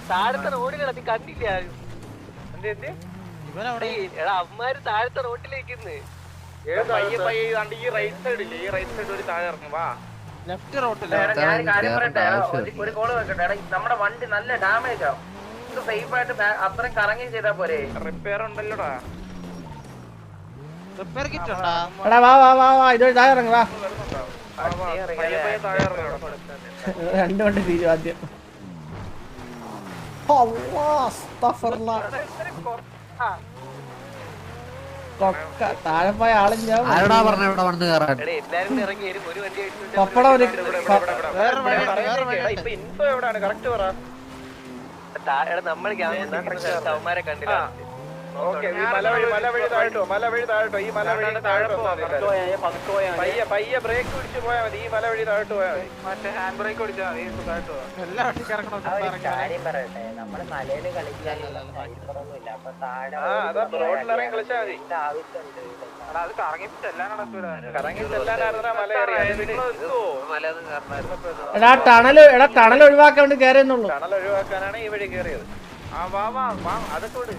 താഴത്തെ റോഡിലാണ് നീ കണ്ടില്ല അമ്മമാര് താഴത്തെ റോഡിലേക്ക് ഈ റൈറ്റ് സൈഡില്ലേ ഈ റൈറ്റ് സൈഡ് ഒരു താഴെ ഇറങ്ങും വാ ലെഫ്റ്റ് റോഡില്. ഞാൻ കാര്യം പറയട്ടെ, ഒരു കോള് വെക്കട്ടെ. നമ്മുടെ വണ്ടി നല്ല ഡാമേജ് ആവും. സേഫ് ആയിട്ട് അത്രയും കറങ്ങി ചെയ്താ പോരെ. റിപ്പയർ ഉണ്ടല്ലോടാ. റിപ്പയർ കിറ്റ് ഉണ്ടോ? എടാ വാ വാ വാ വാ ഇതോ താഴെ ഇറങ്ങ് വാ. രണ്ട് വണ്ടി തീരും ആദ്യം. താഴെ പോയ ആളില്ല. പപ്പടം നമ്മൾ അവന്മാരെ കണ്ടില്ല. മല വഴി താഴട്ടോ ഈ മല വഴി പയ്യെ ബ്രേക്ക് പിടിച്ച് പോയാൽ മതി. ഈ മല വഴി താഴോട്ട് പോയാൽ മതി. മറ്റേ ഹാൻഡ് ബ്രേക്ക് പിടിച്ചാൽ നമ്മള് മലയില് കളിക്കാൻ റോഡിലിറങ്ങി കളിച്ചാൽ മതി. അത് എടാ ടണൽ ഒഴിവാക്കാൻ വേണ്ടി കയറിയെന്നുള്ളൂ. ടണൽ ഒഴിവാക്കാനാണ് ഈ വഴി കയറിയത്. അതൊക്കെ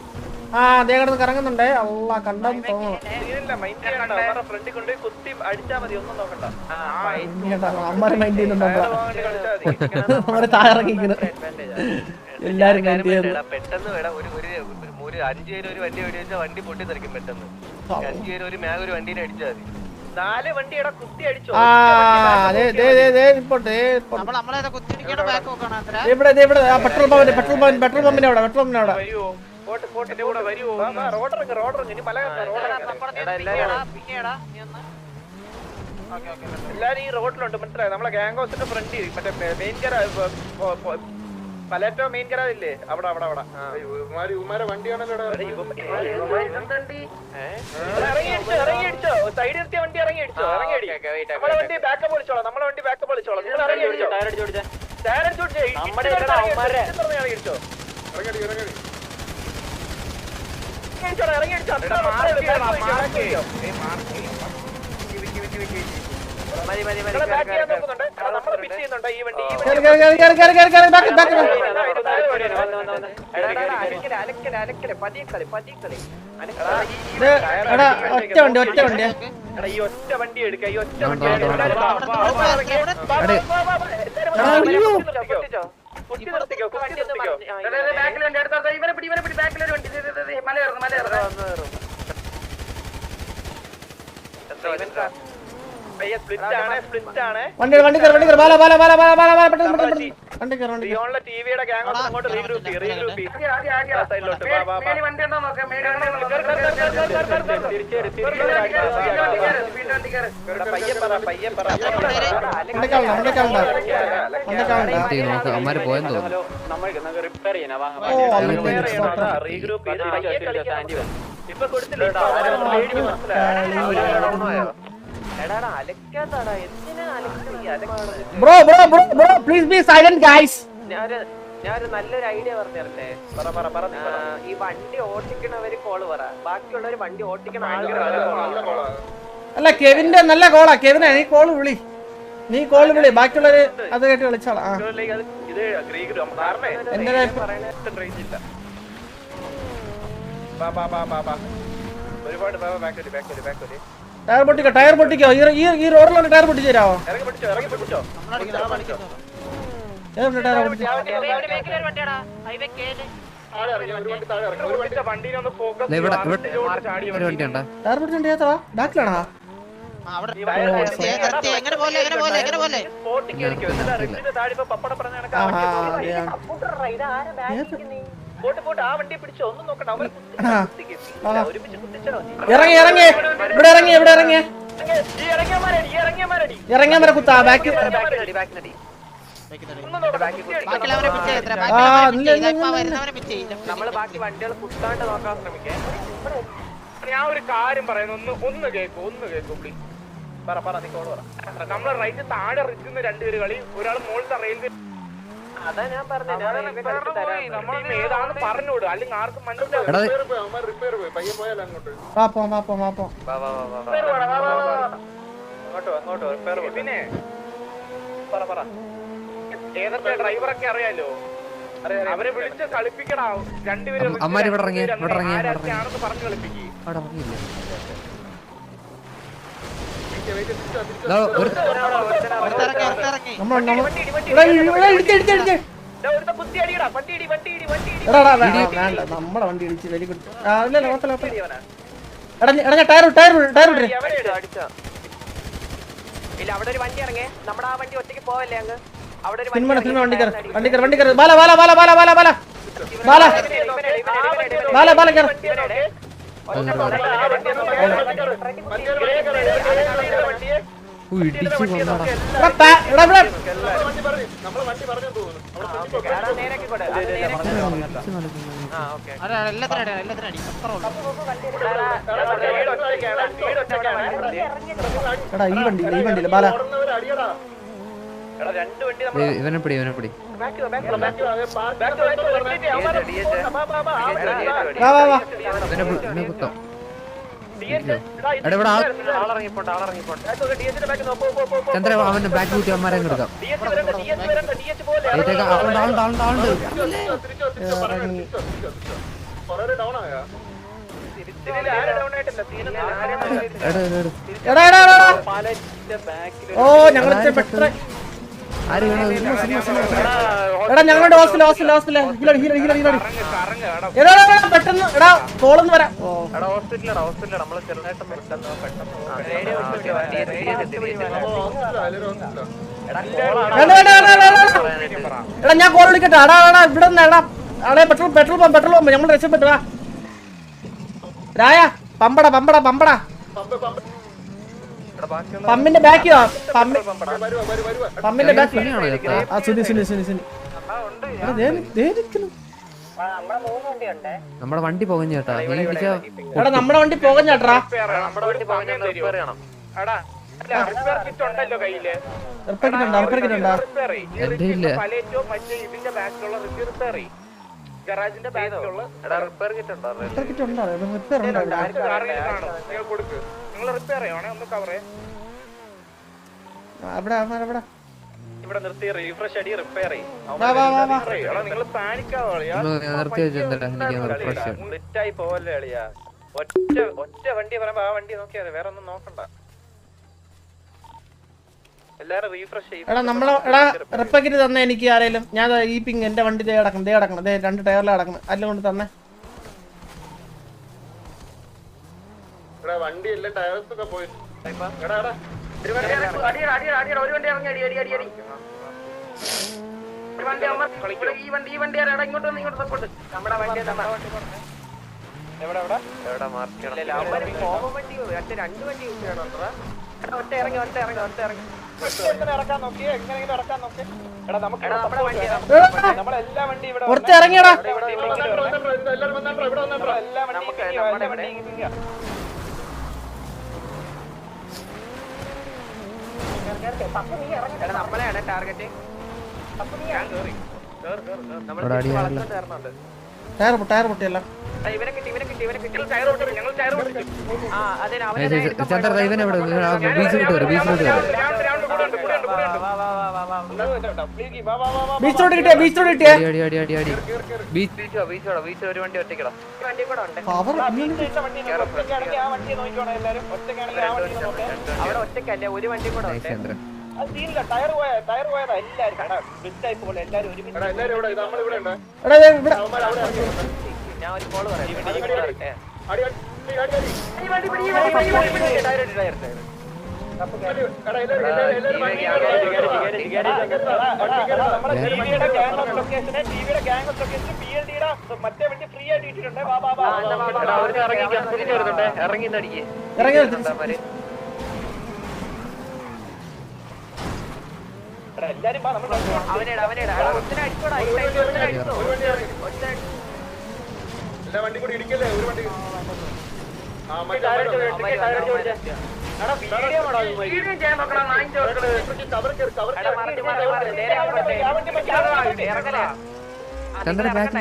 ആ അതേ കിടന്ന് കറങ്ങുന്നുണ്ടേ. അല്ല കണ്ടെന്ന് തോന്നുന്നു. ഫ്രണ്ടിൽ കൊണ്ട് കുത്തി അടിച്ചാ മതി. ഒന്നും നോക്കണ്ട. അമ്മമാരെ മൈൻഡ് ചെയ്യുന്നുണ്ടോ? നമ്മളെ താഴെ ഇറങ്ങിക്കുന്നത് എല്ലാരും പെട്ടെന്ന് വേണം. ഒരു 5 പേര് ഒരു വണ്ടി വെടിവെച്ചാൽ വണ്ടി പൊട്ടിത്തെറിക്കും പെട്ടെന്ന്. 5 പേര് ഒരു മാഗ് ഒരു വണ്ടീനെ അടിച്ചാൽ മതി. 4 വണ്ടിയുടെ കുത്തി അടിച്ചോ. ഇവിടെ പെട്രോൾ പമ്പിന്റെ അവിടെ എല്ലാരും ഈ റോഡിലുണ്ട് മനസ്സിലായി. നമ്മളെ ഗാങ് ഹൗസിന്റെ ഫ്രണ്ട് മറ്റേ മെയിൻ പലേറ്റോ മെയിൻ കരാതില്ലേ അവിടെ അവിടെ അവിടെ വണ്ടിയാണല്ലോ. ഇറങ്ങിയടിച്ചോ സൈഡ് നിർത്തിയ വണ്ടി ഇറങ്ങിയടിച്ചോ. നമ്മളെ വണ്ടി ബാക്കപ്പ് വിളിച്ചോളാം. നമ്മളെ വണ്ടി ബാക്കപ്പ് വിളിച്ചോളാം. ഒറ്റ വണ്ടി ഈ ഒറ്റ വണ്ടി എടുക്ക. ഈ ഒറ്റ വണ്ടി ടിവിയുടെ ഗ്യാങ് അങ്ങോട്ട് റീഗ്രൂപ്പ് അമ്മമാര് പോയെന്ന് തോന്നുന്നു. റീഗ്രൂപ്പ് ഇപ്പൊ കൊടുത്തില്ല. Bro please be silent guys. ഞാനൊരു നല്ലൊരു ഐഡിയ പറഞ്ഞേ. ഈ വണ്ടി ഓട്ടിക്കണവര് കോള് പറ. ബാക്കിയുള്ളവര് വണ്ടി ഓട്ടിക്കണ അല്ല കെവിന്റെ നല്ല കോളാ. കെവിനെ നീ കോള് വിളി. ബാക്കിയുള്ളവര് അത് കേട്ട് വിളിച്ചോളാം. ടയർ പൊട്ടിക്കോ. ഈ റോഡിലുള്ള ടയർ പൊട്ടിച്ചു തരാമോ? ബാക്കിലാണോ? ഇറങ്ങിയ മര കുത്താ ബാക്കി. നമ്മള് ബാക്കി വണ്ടികൾ കുത്താണ്ട് നോക്കാൻ ശ്രമിക്കേ. ഞാൻ ഒരു കാര്യം പറയുന്നു. ഒന്ന് കേക്കൂ പ്ലീസ്. നമ്മളെ റൈറ്റ് താഴെ റിക്കുന്ന 2 പേര് കളി. ഒരാൾ മുകളിലത്തെ റെയിൽവേ. അതാ ഞാൻ പറഞ്ഞത്. ഏതാണെന്ന് പറഞ്ഞോട്. അല്ലെങ്കിൽ ആർക്കും മനസ്സിലാവും. പിന്നെ പറ ഏതൊക്കെ ഡ്രൈവറൊക്കെ അറിയാലോ, അവരെ വിളിച്ച് കളിപ്പിക്കണ രണ്ടുപേരും അമ്മാര് ഇവിടെ ഇറങ്ങിയ ആരൊക്കെയാണെന്ന് പറഞ്ഞു കളിപ്പിക്കും. അവിടെ ഇറങ്ങിയില്ലേ നമ്മളെ വണ്ടി ഇടിച്ച് വെരി ഗുഡ്. എടാ ടയർ ഇല്ല അവിടെ ഒരു വണ്ടി ഇറങ്ങേ, നമ്മുടെ ആ വണ്ടി ഒറ്റയ്ക്ക് പോവല്ലേ അങ്ങ്. അവിടെ ഒരു വണ്ടി കയറി ബാല ബാല ബാല ബാല ബാല ബാല ബാല ബാല ബാല കയറി. ഇടിച്ചു കൊണ്ടാ എടാ ഈ വണ്ടിയില്ല ബാല. ഇവനെ പിടി വാ വാ വാ. ഇവനെ കുത്താം. എടാ ഇവിടെ ചന്ദ്ര അവന്റെ ബാക്ക് കൂട്ടി അമ്മാരെ എടുക്കാം. ആളുണ്ട്. എടാ ഓ ഞങ്ങൾ ആര് വേണോ എടാ ഞങ്ങളുടെ ഹോസ്റ്റല് പെട്ടെന്ന് എടാ കോളൊന്ന് വരാം. എടാ ഞാൻ കോൾ വിളിക്കട്ടെ. എടാ ഇവിടെ എടാ ആളെ പെട്രോൾ പമ്പ് നമ്മൾ രക്ഷപ്പെട്ടുവാ. രായ പമ്പടാ പമ്പിന്റെ ബാക്കിയോ പമ്പിന്റെ ബാക്കി. നമ്മുടെ വണ്ടി പോകുന്ന ചേട്ടാ. എടാ നമ്മുടെ വണ്ടി പോകഞ്ഞാട്ടാ. ഗറാജിന്റെ ബാക്കിലുള്ള റിപ്പയർ കിറ്റ് ഉണ്ടോ? നിങ്ങൾ റിപ്പയർ ചെയ്യണേ, ഒന്ന് കവർ ഇവിടെ നിർത്തി റീഫ്രഷ് അടി റിപ്പയർ ചെയ്യും. നിങ്ങൾ പാനിക്കായി പോവല്ലേ അളിയാ. ഒറ്റ വണ്ടി പറയുമ്പോ ആ വണ്ടി നോക്കിയാ വേറെ ഒന്നും നോക്കണ്ട. എല്ലാരും റീഫ്രഷ് ചെയ്യും. എടാ നമ്മളെ എടാ റിപ്പയർ തന്നെ എനിക്ക് ആരേലും. ഞാൻ ഈ പിങ് എന്റെ വണ്ടി ദേ കിടക്കണം 2 ടയറിലാണ് കിടക്കണം. അല്ല കൊണ്ട് തന്നെ വണ്ടി എല്ലാം ടയർസ് ഒക്കെ പോയി. ഒരു വണ്ടി ഇറങ്ങി ഈ വണ്ടി ഇങ്ങോട്ട് സപ്പോർട്ട്. നമ്മുടെ വണ്ടി എവിടെ മാർക്ക് രണ്ട് വണ്ടി യൂസ് ചെയ്യണം. ഒറ്റ ഇറങ്ങി ഇറക്കാൻ നോക്കി, എങ്ങനെയെങ്കിലും ഇറക്കാൻ നോക്കി. എടാ നമുക്ക് നമ്മളെല്ലാ വണ്ടി ഇവിടെ പുറത്ത് ഇറങ്ങിയടാ. എല്ലാവരും വന്നോ, ഇവിടെ വന്നോ, എല്ലാ വണ്ടി നമ്മളെയാണ് ടാർഗറ്റ്. ടയർ പൊട്ടിയല്ല. ഇവനെ കിട്ടി. ചന്ദ്ര ഇവനെ ബീച്ചിലോട്ട് ബീച്ചിലോട്ട് കിട്ടിയ ഒരു വണ്ടി ഒറ്റയ്ക്കടാ. വണ്ടി കൂടെ ഉണ്ട്. അവിടെ ഒറ്റക്കല്ല, ഒരു വണ്ടി കൂടെ ഉണ്ട്. ചന്ദ്ര ടയർ പോയതാ എല്ലാരും ബെസ്റ്റായി പോലെ എല്ലാരും ഒരുമിച്ച്. ഞാൻ ഒരു കോള് പറയാം. മറ്റേ വണ്ടി ഫ്രീ ആയിട്ട് ഇട്ടിട്ടുണ്ട്. ഇറങ്ങി നടിക്കേ എല്ലാരും അവനേടാ അടിച്ചോടാ. എല്ലാ വണ്ടി കൂടി ഇടിക്കല്ലേ ഒരു വണ്ടി. ചന്ദ്ര ബാക്ക്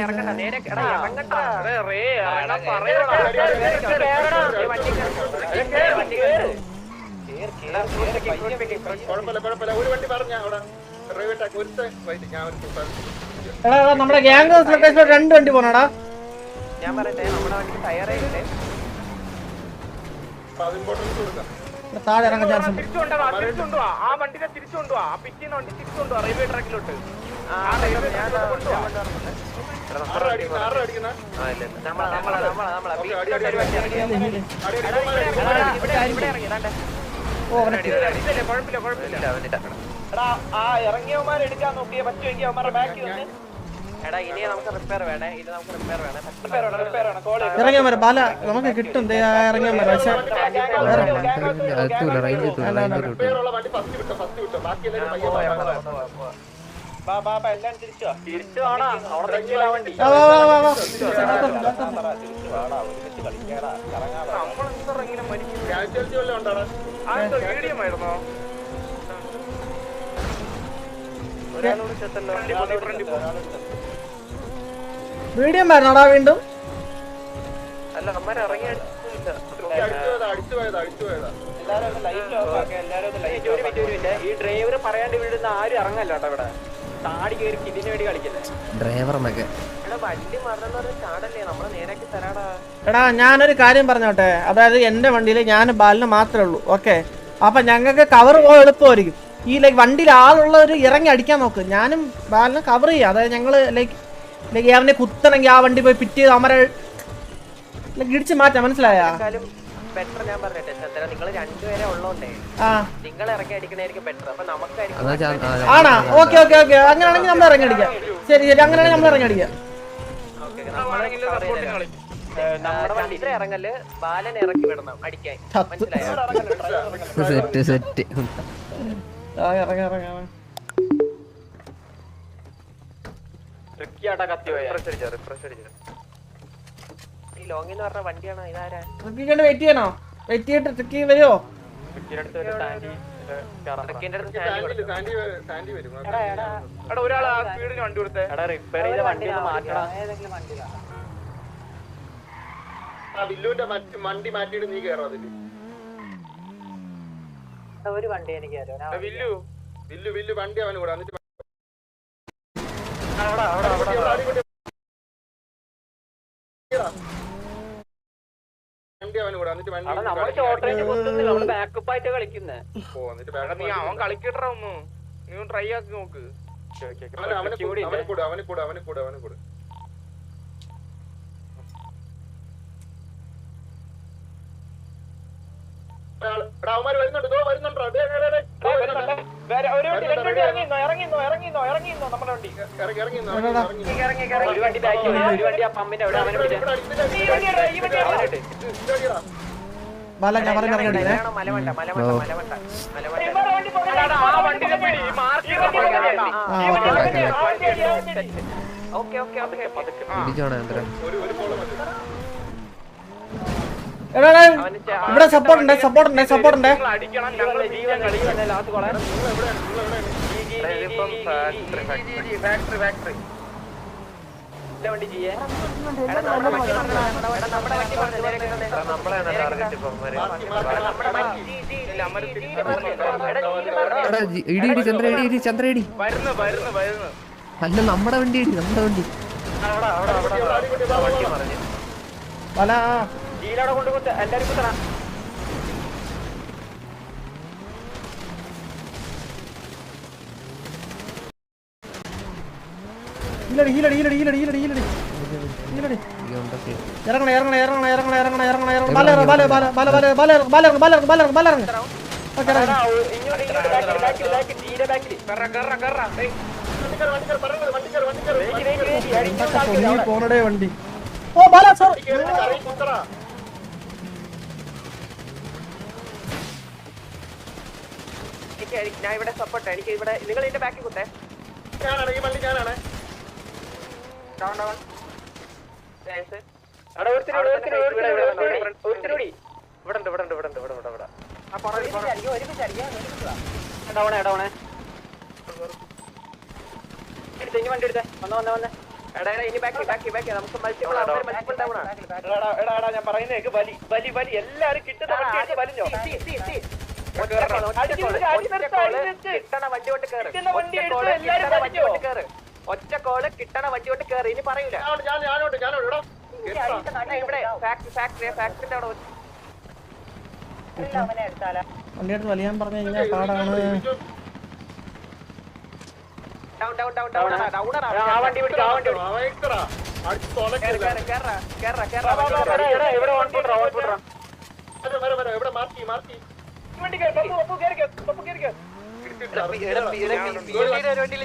കുഴപ്പമില്ല ഒരു വണ്ടി പറഞ്ഞ അവിടെ റെയിൽവേ ട്രാക്ക് ഒരുത്ത ഞാൻ ഒരു എടാ നമ്മുടെ ഗ്യാങ് ലൊക്കേഷൻ 2 വണ്ടി പോണടാ. ഞാൻ പറയട്ടെ നമ്മുടെ വണ്ടി ടയറേ ഇല്ലേ ഇമ്പോർട്ടൻസ് കൊടുക്കാം. താഴെ ഇറങ്ങാൻ ചാൻസ് ഉണ്ട്. തിരിച്ചുകൊണ്ടുവാ ആ വണ്ടിനെ തിരിച്ചുകൊണ്ടുവാ ആ പിറ്റിന്ന് വണ്ടി തിരിച്ചുകൊണ്ടുവാ റെയിൽവേ ട്രാക്കിലോട്ട്. ഇറങ്ങിയവന്മാരെ എടുക്കാൻ നോക്കിയേ പറ്റുമെങ്കിൽ അവന്മാരുടെ ബാക്കി വന്ന് എടാ ഇനി നമുക്ക് റിപ്പയർ വേണേ ഇത് നമുക്ക് റിപ്പയർ വേണേ റിപ്പയർ ആണ് കോൾ ഇറങ്ങിയ മരം ബാല നമുക്ക് കിട്ടും. ഇറങ്ങിയ മരം പക്ഷെ എത്തൂല റേഞ്ച് എത്തൂല റിപ്പയർ ഉള്ള വണ്ടി ഫസ്റ്റ് വിട്ടോ ബാക്കി എല്ലാവരും പയ്യെ എല്ലാം തിരിച്ചു ആണോ അവിടെ തെറ്റിയില്ല വണ്ടി നമ്മളെന്തോറെങ്കിലും മരിക്കും കാഷ്വാലിറ്റി വല്ലതും ഉണ്ടോടാ മീഡിയം ആയിരുന്നോ ഒരാളോട് ചെത്തല്ലോ മീഡിയം വരണോടാ വീണ്ടും. അല്ല അമ്മ ഇറങ്ങി അടിച്ചു പോയതാ ഈ ഡ്രൈവർ പറയാണ്ട് വിടുന്ന ആരും ഇറങ്ങല്ലോ കേട്ടോ ഇവിടെ താടി കയറി ഇതിന് വേണ്ടി കളിക്കുന്നത് ഡ്രൈവറിനൊക്കെ. വണ്ടി മറന്നു ചാടല്ലേ നമ്മള് നേരാക്കി തരാടാ. എടാ ഞാനൊരു കാര്യം പറഞ്ഞോട്ടെ, അതായത് എന്റെ വണ്ടിയിൽ ഞാൻ ബാലിന് മാത്രമേ ഉള്ളൂ. ഓക്കെ, അപ്പൊ ഞങ്ങൾക്ക് കവർ പോകാൻ എളുപ്പമായിരിക്കും. ഈ ലൈക്ക് വണ്ടിയിൽ ആളുള്ളവർ ഇറങ്ങി അടിക്കാൻ നോക്ക്, ഞാനും ബാലിനെ കവർ ചെയ്യാം. അതായത് ഞങ്ങള് ലൈക്ക് അവനെ കുത്തണമെങ്കിൽ ആ വണ്ടി പോയി പിറ്റ് ചെയ്ത് അവരെ ഇടിച്ച് മാറ്റാം. മനസ്സിലായാ? ബെറ്റർ ഞാൻ പറഞ്ഞിട്ടെ ചന്ദ്ര, നിങ്ങൾ രണ്ടുപേരെ ഉള്ളോണ്ടേ നിങ്ങൾ ഇറങ്ങി അടിക്കണായിരിക്കും ബെറ്റർ. അപ്പൊ നമുക്കായിരിക്കും ആണാ? ഓക്കെ ഓക്കെ ഓക്കെ, അങ്ങനെയാണെങ്കിൽ നമ്മൾ ഇറങ്ങി അടിക്കാം. ശരി ശരി, അങ്ങനെയാണെങ്കിൽ നമ്മൾ ഇറങ്ങി അടിക്കാം. നമ്മുടെ വണ്ടി ഇറങ്ങല് ബാലനെ ഇറക്കി വിടണം അടിക്കാൻ. മനസ്സിലായോ? Set set. ഈ ലോങ് എന്ന് പറഞ്ഞ വണ്ടിയാണോ ഇതാരാ? ട്രിക്കിന് വെയിറ്റ് ചെയ്യണോ? വെയിറ്റ് ചെയ്തിട്ട് ട്രിക്കി വരുമോ? സാൻഡി വരും ഒരാൾ ആ സ്പീഡിന് വണ്ടി കൊടുത്തേ റിപ്പയർ ചെയ്ത വണ്ടി മാറ്റണം. ആ വില്ലുവിന്റെ വണ്ടി മാറ്റിയിട്ട് നീ കയറോ അതില് ഒരു വണ്ടി എനിക്ക് വില്ലു വില്ലു വില്ലു വണ്ടി അവന് കൂടെ എന്നിട്ട് വണ്ടി അവന് കൂടെ എന്നിട്ട് വണ്ടി നമ്മള് ഷോർട്ട് റേഞ്ച് കുത്തുന്നില്ല, നമ്മള് ബാക്കപ്പ് ആയിട്ട് കളിക്കുന്നേ. നീ അവൻ കളിക്കട്ടാ ഒന്ന് നീ ട്രൈ ആക്കി നോക്ക്. അവനെ കൂടെ ഒരു വണ്ടി ബാക്കി ഒരു വണ്ടി ആ പമ്പിന്റെ അവിടെ അവനെ ബാല ഞാൻ പറഞ്ഞ ഇറങ്ങി അടിക്കണേ. മലവണ്ട എടാ ഇവിടെ സപ്പോർട്ട് ഉണ്ട്. ഇടി ചന്ദ്ര ഇടി. അല്ല നമ്മുടെ വണ്ടി ഇടി, നമ്മുടെ വണ്ടി. ബാല എല്ലാരും കുത്തണം. പോണടേ വണ്ടി. ഓ ബാല ഞാൻ ഇവിടെ സപ്പോർട്ട്. എനിക്ക് ഇവിടെ നിങ്ങൾ ഇതിന്റെ ബാക്കിൽ കുത്തേ. ഞാനാണ് വണ്ടി എടുത്തേ. വന്ന് എടാ ഇനി ബാക്കി നമുക്ക് മൾട്ടിപ്പിൾ ഡൗൺ ആണ്. ഞാൻ പറയുന്നേക്ക് വലി എല്ലാരും കിട്ടുന്ന വണ്ടി വലിഞ്ഞോ കിട്ടണ വണ്ടി കൊണ്ട് കേറ്, ഒറ്റ കോള് കിട്ടണ വണ്ടി കൊണ്ട് കേറ്. ഇനി പറയൂല ഇവിടെ ഫാക്ടറിന്റെ അവിടെ വണ്ടിയെടുത്ത് വലിയാൻ പറഞ്ഞു കഴിഞ്ഞാൽ പാടാണ്.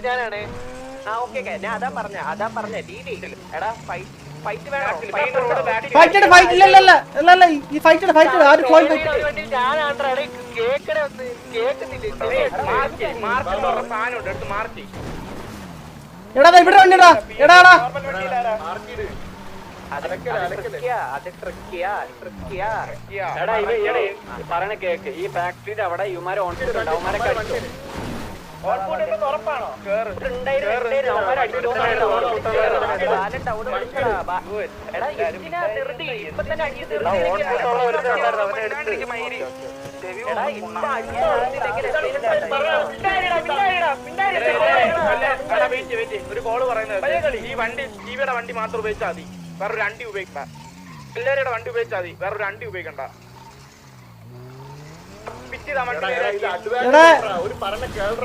ഞാനാണ്. ഞാൻ അതാ പറഞ്ഞ രീതി. എടാ ഫൈറ്റ് വേണം. ഈ ഫൈറ്റ് ആരും പോയി എടാ ഇവിടെ വണ്ടിടാ എടാടാ പറയണ കേക്ക്. ഈ ഫാക്ടറിയുടെ അവിടെ ഇവന്മാരെ ഓൺഫുഡ് അവന്മാരെ ഉറപ്പാണോ? ഒരു കോള് പറയുന്നത് ഈ വണ്ടി ടിവിയുടെ വണ്ടി മാത്രം ഉപയോഗിച്ചാൽ മതി, വേറൊരു വണ്ടി ഉപയോഗിക്കണ്ട. എല്ലാവരുടെ വണ്ടി ഉപയോഗിച്ചാൽ മതി, വേറൊരു വണ്ടി ഉപയോഗിക്കണ്ട.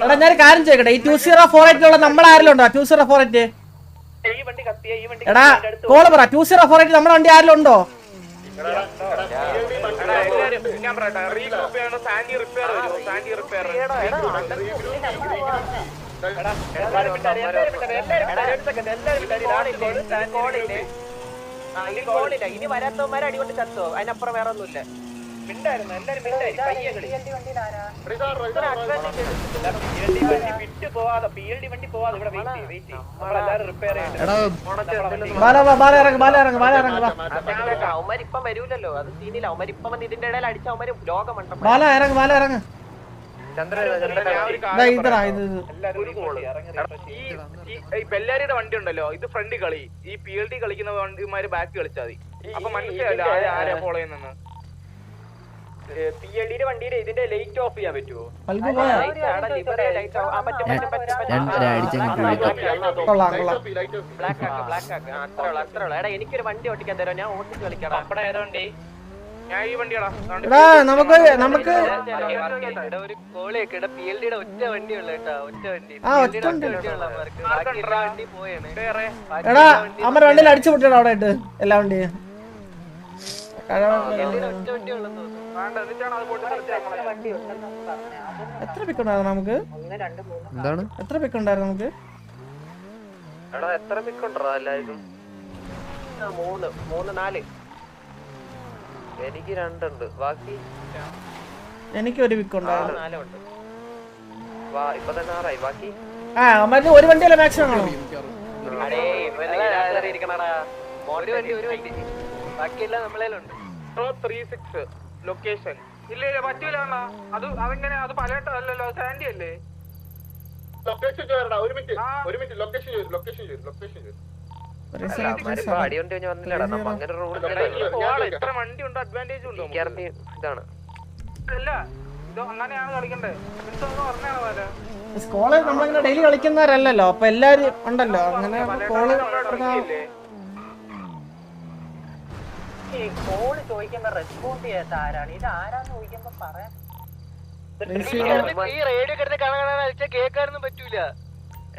എടാ ഞാൻ കാര്യം ചോദിക്കട്ടെ, ഈ 2048 നമ്മുടെ ആരെങ്കിലും ഉണ്ടോ? 2048 എടാ കോള് പറ. 2048 നമ്മുടെ വണ്ടി ആരെങ്കിലും ഉണ്ടോ? ഞാൻ പറയട്ടെ, റീഗ്രൂപ്പ് ചെയ്യണോ? സാൻഡി റിപ്പയർ വരുമോ? സാൻഡി റിപ്പയർ ഇനി വരാത്തവന്മാരെ അടികൊണ്ട് ചത്തോ, അതിനപ്പുറം വേറെ ഒന്നുമില്ല. അവന്മാരിപ്പം വരൂലല്ലോ, അത് സീനില്ല. അവന്മാരിപ്പം വന്ന് ഇതിന്റെ ഇടയിൽ അടിച്ച അവന്മാര് ലോകമുണ്ട്. ഈ ബെല്ലാരിയുടെ വണ്ടി ഉണ്ടല്ലോ, ഇത് ഫ്രണ്ട് കളി. ഈ PLD കളിക്കുന്ന വണ്ടിമാര് ബാക്ക് കളിച്ചാൽ മതി. അപ്പൊ മനസ്സിലായല്ലോ ആരാ ഫോളോ ചെയ്യുന്നെന്ന്. PLD വണ്ടിയുടെ ഇതിന്റെ ലൈറ്റ് ഓഫ് ചെയ്യാൻ പറ്റുമോ? എനിക്കൊരു വണ്ടി ഓട്ടിക്കാൻ തരാം, ഞാൻ ഓട്ടിച്ച് കളിക്കാം. അവിടെ ഏതാ വണ്ടി? ഞാൻ ഈ വണ്ടിയാടാ. നമുക്ക് ഒരു കോളിയൊക്കെ PLD ഒറ്റ വണ്ടിയുള്ള കേട്ടോ, ഒറ്റ വണ്ടി. വണ്ടി പോയാണ്. എടാ അമ്മ വണ്ടിയിൽ അടിച്ചു പൊട്ടിയാണ് അവിടെ ഇട്ട് എല്ലാ വണ്ടിയും. ഒറ്റ വണ്ടിയുള്ളൂ. എത്ര പിക്കുണ്ടായിരുന്നു നമുക്ക്? എന്താണ് എത്ര പിക്കുണ്ടായിരുന്നു നമുക്ക്? എടാ എത്ര പിക്കുണ്ടോ എല്ലാവർക്കും? 3 4. എനിക്ക് 2 ഉണ്ട്, ബാക്കി എനിക്ക് ഒരു പിക്കുണ്ടായിരുന്നു. 4 ഉണ്ട്. ഇപ്പൊ തന്നെ 6 ആയി. ബാക്കി മറ്റേ ഒരു വണ്ടിയല്ലേ മാക്സിമം കാണും. ഒരു വണ്ടി ബാക്കിയെല്ലാം നമ്മളേലുണ്ട്. 36 ലൊക്കേഷൻ ഇല്ല പറ്റൂല. അത് അതെങ്ങനെ? അത് പലട്ടല്ലോ, സാൻഡി അല്ലേ? ലൊക്കേഷൻ ലൊക്കേഷൻ എത്ര വണ്ടി ഉണ്ട്? അഡ്വാൻറ്റേജ് ഉണ്ടോ? ഇതാണ് അല്ല ഇത് അങ്ങനെയാണ് കളിക്കണ്ടേ. പറഞ്ഞാണ് പോലെ സ്കോള് നമ്മളിങ്ങനെ ഡെയിലി കളിക്കുന്നവരല്ലല്ലോ, അപ്പൊ എല്ലാരും ഉണ്ടല്ലോ അങ്ങനെ. കോള് കോള് ചോദിക്കുമ്പോ റെസ്പോണ്ട് ചെയ്യാത്ത ആരാണ്? ഇത് ആരാന്ന് ചോദിക്കുമ്പോ പറയാം. ഈ റേഡിയോ കിടന്ന് കാണാൻ കേൾക്കാനൊന്നും പറ്റൂല.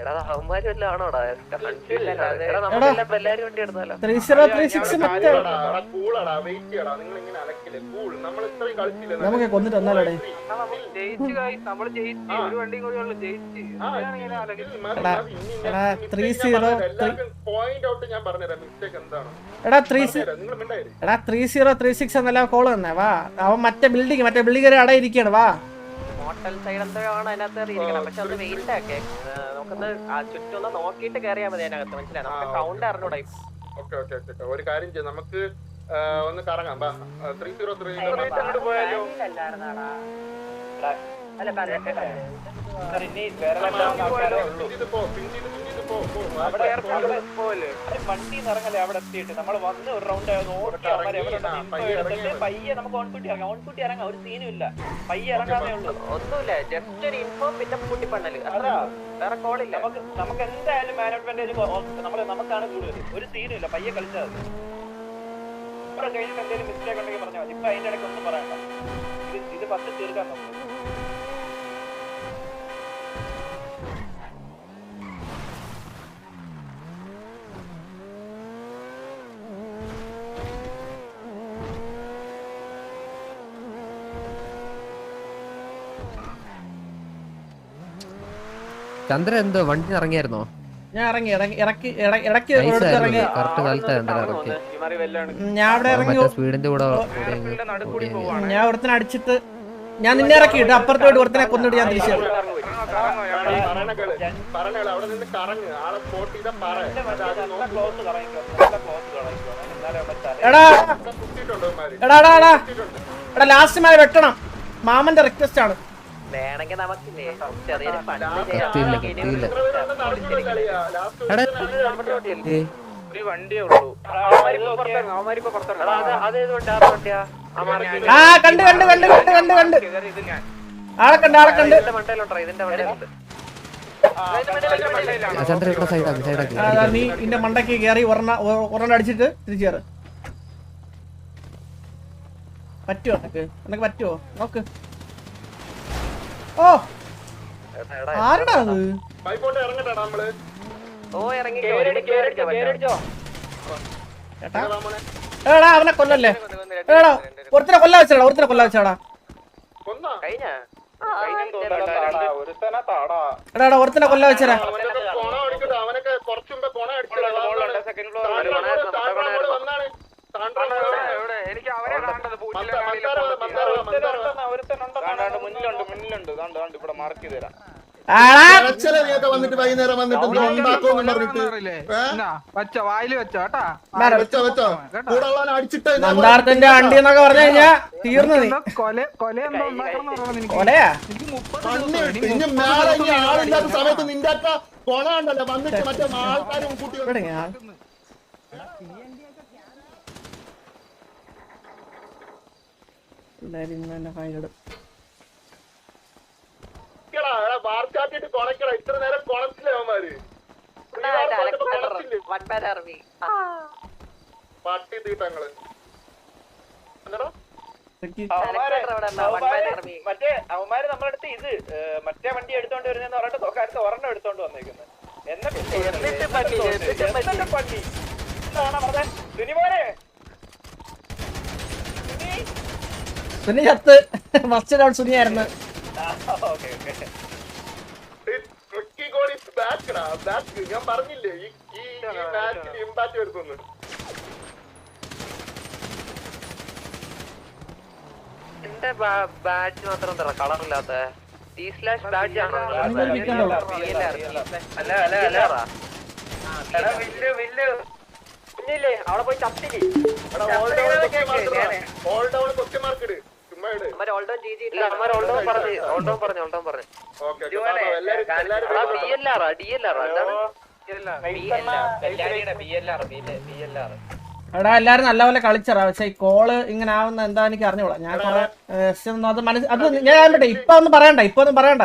എടാ അവന്മാര് വല്ല ആണോടാ? എല്ലാരും വണ്ടി എടുത്താലോ? 3036 നമുക്ക് കൊന്നിട്ട് വന്നാലോടെ. ഒരു വണ്ടി കൂടി ജയിച്ച്. എടാ 3036 എന്നല്ല കോള് തന്നെ. വാ അവൻ മറ്റേ ബിൽഡിംഗ് അട ഇരിക്കാണ്. വാ ഹോട്ടൽ സൈഡ് എന്തോ ആണ് അതിനകത്ത് ഇരിക്കണം. പക്ഷെ അത് വെയിറ്റ് ആക്കേ, നമുക്കൊന്ന് ചുറ്റൊന്ന് നോക്കിയിട്ട് കയറിയാൽ മതി അതിനകത്ത്. മനസ്സിലായി? നമുക്ക് കൗണ്ട് അറിഞ്ഞൂടാ. ഒരു കാര്യം ചെയ്യാം, നമുക്ക് ഒന്ന് കറങ്ങാം. 303 പോയാലോ? വണ്ടി ഇറങ്ങല്ലേ അവിടെ എത്തിയിട്ട് നമ്മൾ വന്ന് ഒരു റൗണ്ട് പയ്യെ നമുക്ക് ഓൺകുട്ടി ഇറങ്ങാം ഒരു സീനും ഇല്ല പയ്യെ ഇറങ്ങാനേ ഉള്ളൂ ഒന്നുമില്ല ജസ്റ്റ് ഒരു ഇൻഫോം പിന്നെ കൂട്ടിപ്പണ്ണല് വേറെ കോളില്ല നമുക്ക് എന്തായാലും മാൻ അഡ്വാൻറ്റേജ് നമുക്കാണ് കൂടുതൽ ഒരു സീനും ഇല്ല പയ്യെ കളിച്ചാൽ മതി കഴിഞ്ഞിട്ട് എന്തെങ്കിലും മിസ്റ്റേക്ക് ഉണ്ടെങ്കിൽ പറഞ്ഞാൽ മതി ഇപ്പൊ അതിന്റെ ഇടയ്ക്ക് ഒന്നും പറയണ്ട ഇത് പത്ത് തീർക്കാൻ നമുക്ക് ചന്ദ്ര എന്തോ വണ്ടി ഇറങ്ങിയായിരുന്നോ? ഞാൻ ഇറങ്ങി ഇടയ്ക്ക് ഇറങ്ങി കറക്റ്റ് കാലത്ത് ചന്ദ്ര ഇറക്കി. ഞാൻ അവിടെ ഇറങ്ങി സ്പീഡിന്റെ കൂടെ ഞാൻ ഒരുത്തനെ അടിച്ചിട്ട് ഞാൻ നിന്നെ ഇറക്കിയിട്ട് അപ്പുറത്തോട്ട് ഒരുത്തനെ കൊന്നിട്ട് ഞാൻ തിരിച്ചു അവിടെ നിന്ന് കറങ്ങ് ആളെ സ്പോട്ട് ചെയ്ത പറ എടാ എടാ എടാ എടാ ലാസ്റ്റ് മാരെ വെട്ടണം മാമന്റെ റിക്വസ്റ്റ് ആണ് വേണമെങ്കിൽ നമുക്കില്ലേ ചെറിയൊരു ഫണ്ട് ഒരു വണ്ടിയേ ഉള്ളൂ ആ കണ്ട് ആളെ കണ്ട് ഇതിന്റെ മണ്ടയിലുണ്ട് ചന്ദ്ര ഇവിടെ സൈഡാക്കി നീ ഇന്റെ മണ്ടയ്ക്ക് കയറി ഒരെണ്ണം അടിച്ചിട്ട് തിരിച്ചു കയറ് പറ്റുമോ നിനക്ക് പറ്റുമോ നോക്ക് ഓ ആരടാ അത് പൈപ്പോട്ട് ഇറങ്ങട്ടെ നമ്മള് ഓ ഇറങ്ങി ചേട്ടാ എടാ അവനെ കൊല്ലല്ലേ എടാ ഒരുത്തനെ കൊല്ലാ വെച്ചടാ കൊന്നാ കഴിഞ്ഞ എടാ ഒരുത്തനെ കൊല്ലാ വെച്ചടാ അവനൊക്കെ കൊണ അടിക്കട്ടെ അവനൊക്കെ കുറച്ചു മുമ്പേ കൊണ അടിച്ചത് വന്നാണ് എനിക്ക് അവരെ മുന്നിലുണ്ട് ഇവിടെ മാർക്ക് ചെയ്ത് തരാം വന്നിട്ട് വൈകുന്നേരം വന്നിട്ട് മന്ദാരത്തിന്റെ അണ്ടി എന്നൊക്കെ പറഞ്ഞു കഴിഞ്ഞാ തീർന്നു നീ കൊലയാ പിന്നെ മേലെ ഈ ആളില്ലാത്ത സമയത്ത് നിന്റെ അക്ക കൊണ ഉണ്ടല്ലോ വന്നിട്ട് മറ്റേ ആൾക്കാരും കൂട്ടി വാർക്കാട്ടിട്ട് കൊണക്കട ഇത്ര നേരം കൊണച്ചില്ലേ അവന്മാര് പട്ടി തീട്ടങ്ങള് മറ്റേ അവന്മാര് നമ്മളടുത്ത് ഇത് മറ്റേ വണ്ടി എടുത്തോണ്ട് വരുന്നെന്ന് പറഞ്ഞിട്ട് തൊക്കാലത്ത് ഒരെണ്ണം എടുത്തോണ്ട് വന്നേക്കുന്നത് എന്നിട്ട് പട്ടി എന്താണ് പറഞ്ഞത് സുനിമോനെ സുനി ചത്ത് ഫസ്റ്റ് റൗണ്ട് സുനിയായിരുന്നു ഞാൻ പറഞ്ഞില്ലേ ഈ മാച്ചിൽ ഇമ്പാക്ട് വരുത്തുന്നു എന്റെ ബാഡ്ജ് മാത്രം എന്താ കളറില്ലാത്ത ബാഡ്ജ് ആണ് പിന്നില്ലേ അവിടെ പോയി ചത്തില്ലേ ഓൾ ഡൗൺ ക്വസ്റ്റ്യൻ മാർക്ക് ഇട് ചുമ്മാ ഇട് പറഞ്ഞു എടാ എല്ലാരും നല്ലപോലെ കളിച്ചറാ പക്ഷെ ഈ കോള് ഇങ്ങനെ ആവുന്ന എന്താ എനിക്ക് അറിഞ്ഞൂടാ ഞാൻ കൊറേ അത് ഞാൻ ഇപ്പൊ ഒന്നും പറയണ്ട